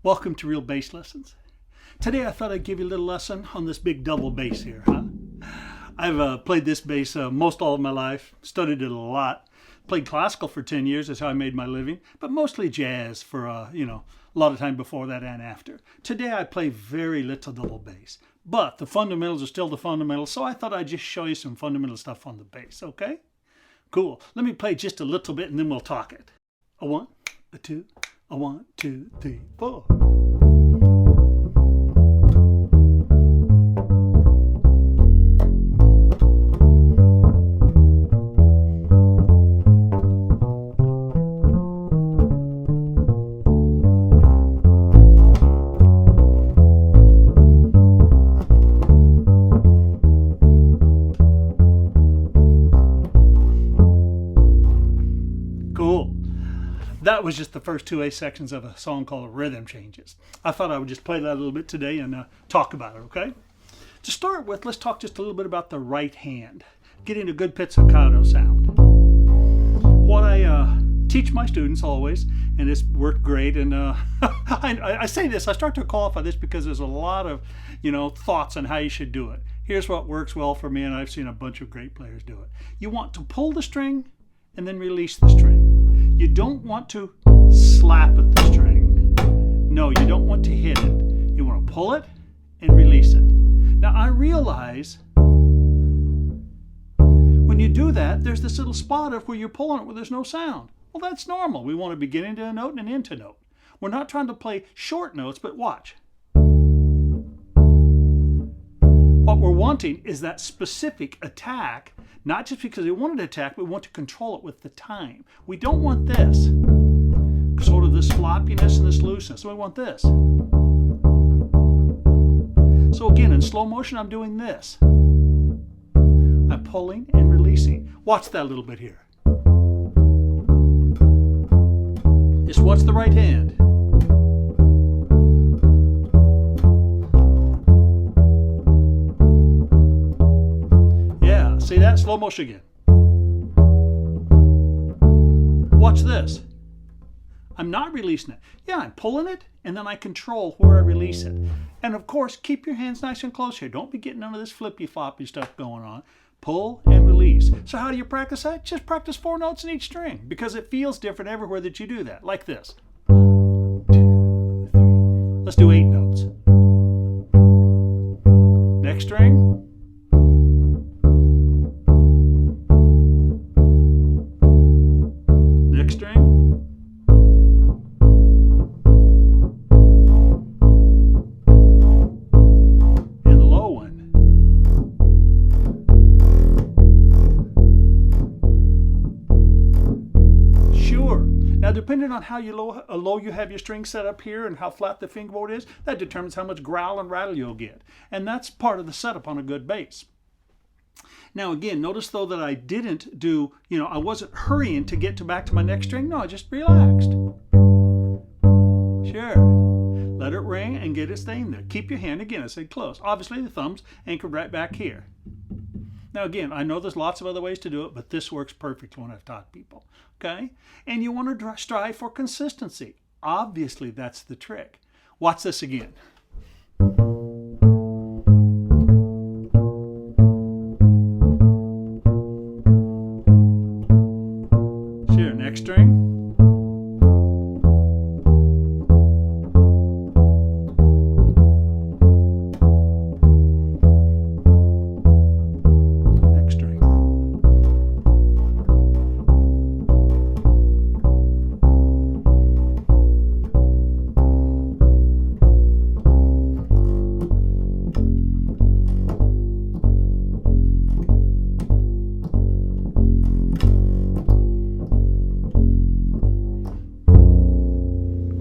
Welcome to Real Bass Lessons. Today I thought I'd give you a little lesson on this big double bass here, huh? I've played this bass most all of my life, studied it a lot. Played classical for 10 years, that's how I made my living, but mostly jazz for, a lot of time before that and after. Today I play very little double bass, but the fundamentals are still the fundamentals, so I thought I'd just show you some fundamental stuff on the bass, okay? Cool. Let me play just a little bit and then we'll talk it. A one, a two, a 1, 2, 3, 4. Cool. That was just the first 2 A sections of a song called Rhythm Changes. I thought I would just play that a little bit today and talk about it, okay? To start with, let's talk just a little bit about the right hand, getting a good pizzicato sound. What I teach my students always, and it's worked great, and I say this, I start to qualify this because there's a lot of, thoughts on how you should do it. Here's what works well for me, and I've seen a bunch of great players do it. You want to pull the string and then release the string. You don't want to slap at the string. No, you don't want to hit it. You want to pull it and release it. Now I realize when you do that, there's this little spot of where you're pulling it where there's no sound. Well, that's normal. We want to begin into a note and an end to note. We're not trying to play short notes, but watch. What we're wanting is that specific attack, not just because we want to attack, we want to control it with the time. We don't want this, sort of this floppiness and this looseness. So we want this. So again, in slow motion, I'm doing this. I'm pulling and releasing. Watch that a little bit here. Just watch the right hand. See that? Slow motion again. Watch this. I'm not releasing it. Yeah, I'm pulling it, and then I control where I release it. And of course, keep your hands nice and close here. Don't be getting none of this flippy-floppy stuff going on. Pull and release. So how do you practice that? Just practice 4 notes in each string, because it feels different everywhere that you do that. Like this. 1, 2, 3. Let's do 8 notes. Next string. Next string. And the low one. Sure. Now depending on how low you have your string set up here and how flat the fingerboard is, that determines how much growl and rattle you'll get. And that's part of the setup on a good bass. Now again, notice though that I didn't do, I wasn't hurrying to get back to my next string. No, I just relaxed. Sure. Let it ring and get it staying there. Keep your hand, again, I said close. Obviously the thumb's anchored right back here. Now again, I know there's lots of other ways to do it, but this works perfectly when I've taught people. Okay? And you want to strive for consistency. Obviously that's the trick. Watch this again. Next string. Next string.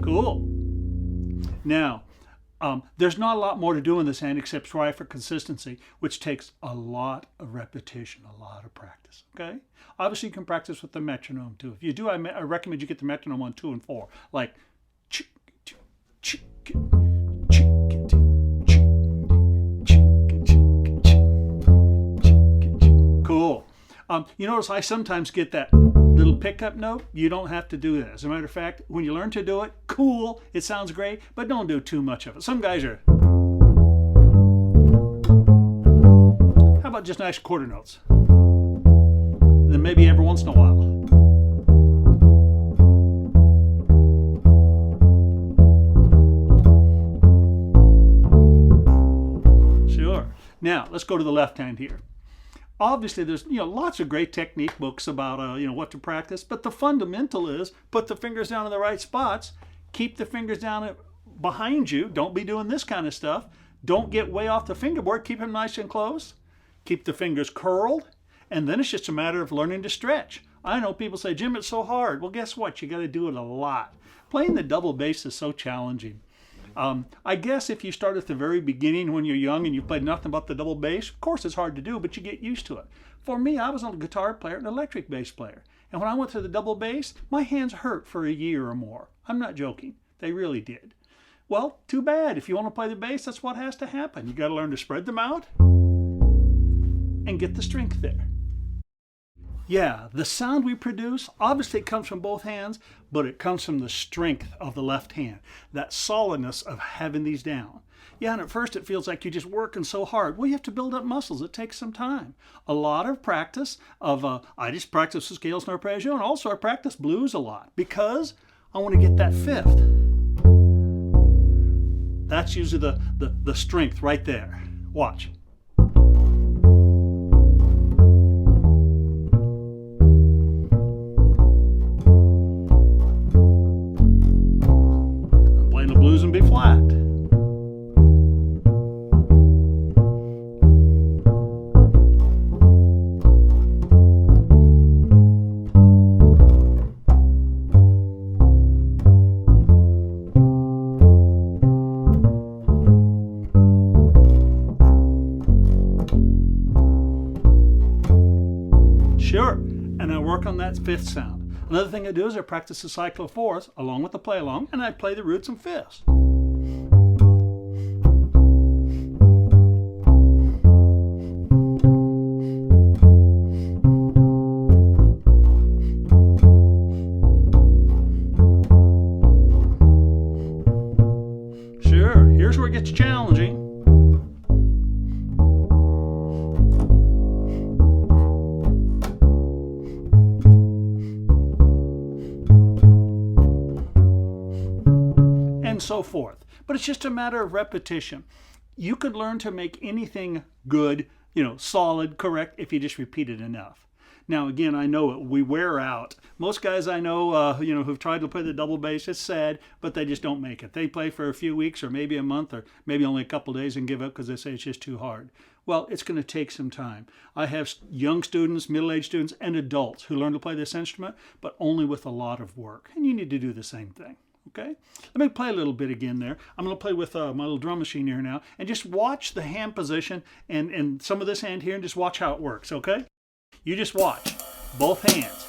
Cool. Now, there's not a lot more to do in this hand except strive for consistency, which takes a lot of repetition, a lot of practice, okay? Obviously, you can practice with the metronome, too. If you do, I recommend you get the metronome on 2 and 4, like cool. You notice I sometimes get that little pickup note. You don't have to do that. As a matter of fact, when you learn to do it, cool, it sounds great, but don't do too much of it. Some guys are, how about just nice quarter notes? Then maybe every once in a while. Sure. Now, let's go to the left hand here. Obviously, there's lots of great technique books about what to practice, but the fundamental is put the fingers down in the right spots, keep the fingers down behind you. Don't be doing this kind of stuff. Don't get way off the fingerboard. Keep them nice and close. Keep the fingers curled, and then it's just a matter of learning to stretch. I know people say, Jim, it's so hard. Well, guess what? You got to do it a lot. Playing the double bass is so challenging. I guess if you start at the very beginning when you're young and you played nothing but the double bass, of course it's hard to do, but you get used to it. For me, I was a guitar player and an electric bass player. And when I went to the double bass, my hands hurt for a year or more. I'm not joking. They really did. Well, too bad. If you want to play the bass, that's what has to happen. You got to learn to spread them out and get the strength there. Yeah, the sound we produce, obviously it comes from both hands, but it comes from the strength of the left hand, that solidness of having these down. Yeah, and at first it feels like you're just working so hard. Well, you have to build up muscles. It takes some time. A lot of practice of, I just practice the scales and arpeggio, and also I practice blues a lot because I want to get that fifth. That's usually the strength right there. Watch. Blues and B flat. Sure, and I work on that fifth sound. Another thing I do is I practice the cycle of fourths along with the play along, and I play the roots and fifths. Sure, here's where it gets challenging. And so forth. But it's just a matter of repetition. You could learn to make anything good, solid, correct, if you just repeat it enough. Now, again, I know we wear out. Most guys I know, who've tried to play the double bass, it's sad, but they just don't make it. They play for a few weeks or maybe a month or maybe only a couple days and give up because they say it's just too hard. Well, it's going to take some time. I have young students, middle-aged students, and adults who learn to play this instrument, but only with a lot of work. And you need to do the same thing. Okay, let me play a little bit again there. I'm going to play with my little drum machine here now and just watch the hand position and some of this hand here and just watch how it works, okay? You just watch. Both hands.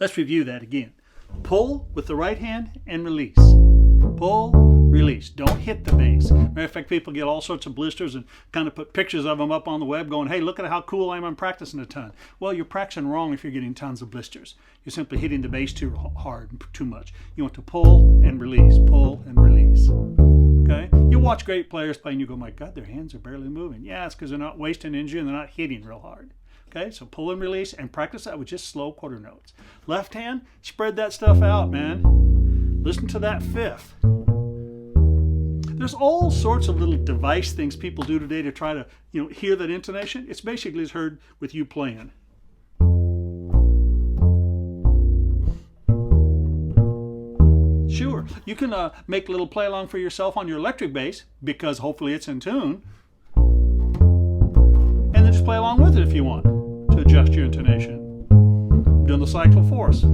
Let's review that again. Pull with the right hand and release. Pull, release. Don't hit the bass. Matter of fact, people get all sorts of blisters and kind of put pictures of them up on the web going, hey, look at how cool I am, I'm practicing a ton. Well, you're practicing wrong if you're getting tons of blisters. You're simply hitting the bass too hard and too much. You want to pull and release, pull and release. Okay? You watch great players play and you go, my God, their hands are barely moving. Yeah, it's because they're not wasting energy and they're not hitting real hard. Okay, so pull and release and practice that with just slow quarter notes. Left hand, spread that stuff out, man. Listen to that fifth. There's all sorts of little device things people do today to try to, hear that intonation. It's basically as heard with you playing. Sure, you can make a little play along for yourself on your electric bass because hopefully it's in tune. And then just play along with it if you want to adjust your intonation. I'm doing the cyclo force.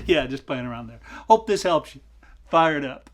Yeah, just playing around there. Hope this helps you. Fire it up.